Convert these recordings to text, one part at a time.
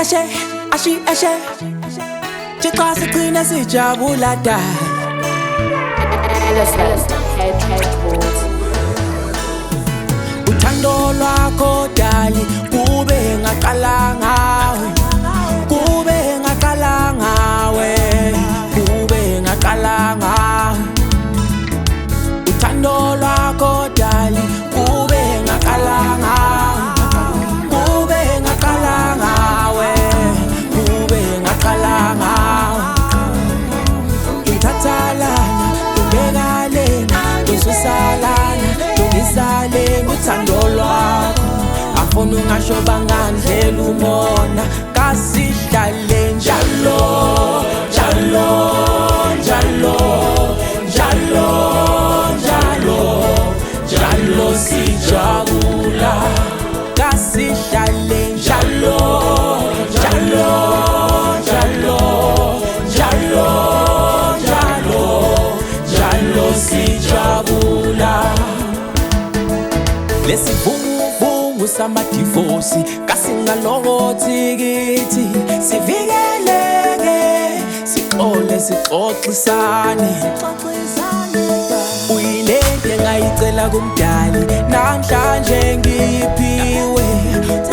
ashe Chica siqina sijabula da Uthando lwakho dali kube ngaqala ngawe Kube ngaqala ngawe Kube ngaqala ngawe Uthando lwakho dali kube ngaqala ngawe Kube ngaqala ngawe Kube ngaqala ngawe Ngithathalana ngibekalena ngizosalana ngisalena uthando lwakho afuna ungasho bangandlela umona kasihlale njalo njalo njalo njalo njalo njalo sijabula kasihlale njalo njalo njalo njalo njalo njalo sijabula lesivunguvungu samadivosi kasingalokothi kithi sivikeleke sixole sixoxisane uyilento engayicela kumdali namhlanje ngiphiwe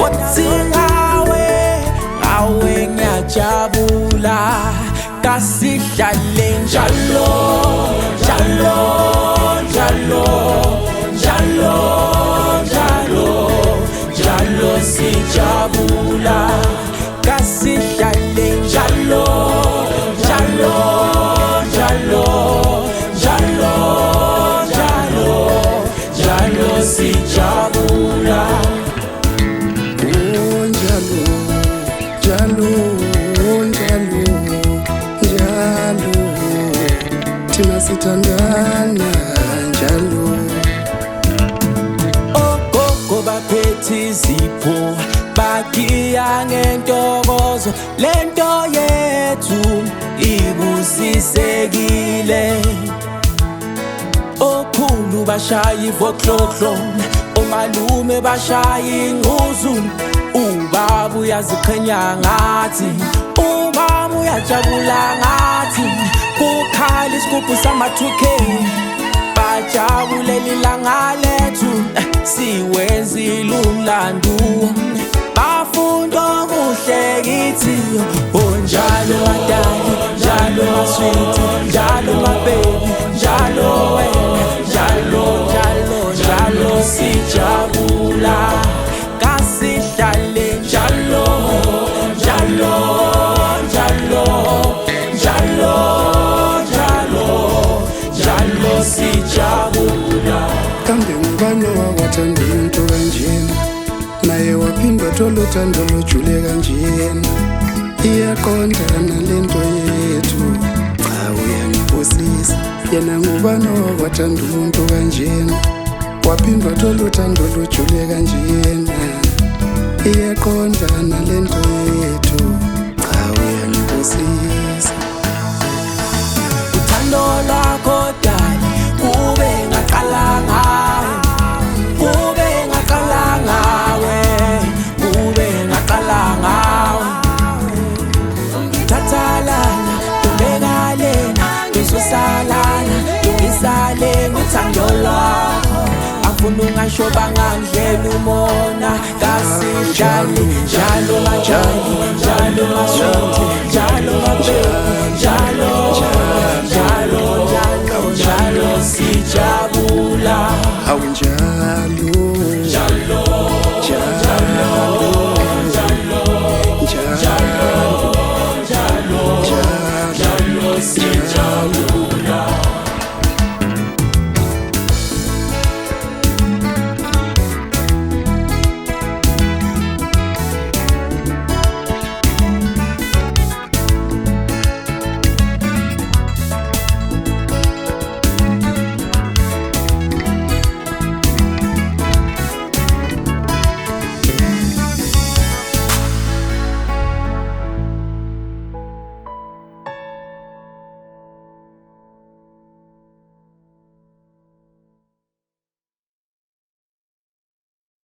uthi ngawe ngiyajabula kasihlale njalo njalo njalo njalo njalo njalo sijabula kasihlale njalo njalo njalo njalo njalo njalo sijabula njalo njalo njalo thina sithandana njalo ogogo baphethe izipho bagiya ngentokozo lento yethu ibusisekile okhulu bashaya ivokhloklo omalume bashaya ingquzu ubaba uyaziqhenya ngathi umama uyajabula ngathi kukhala isigubhu sama-2K bajabulela ilanga lethu siwenzile umlandu bafunda okuhle kithi njalo madali njalo masweet njalo mabebi njalo wena njalo njalo njalo sijabula kasihlale njalo njalo njalo njalo njalo njalo sijabula kambe ngubani owathanda into kanjena naye waphindwa thola uthando lojule kanjena iyaqondana lento yethu cha uyangiphosisa yena ngubani owathanda umuntu kanjena waphindwa thola uthando lojule kanjena iyaqondana lento yethu cha uyangiphosisa uthando lwakho dali kube ngaqala ngawe kube ngaqala ngawe kube ngaqala ngawe ngithathalana ngibekalena ngizosalana ngisalena uthando lwakho afuna ungasho bangandlela umona kasihlale njalo majali njalo masweet njalo mabebi njalo njalo njalo njalo sijabula awunjalo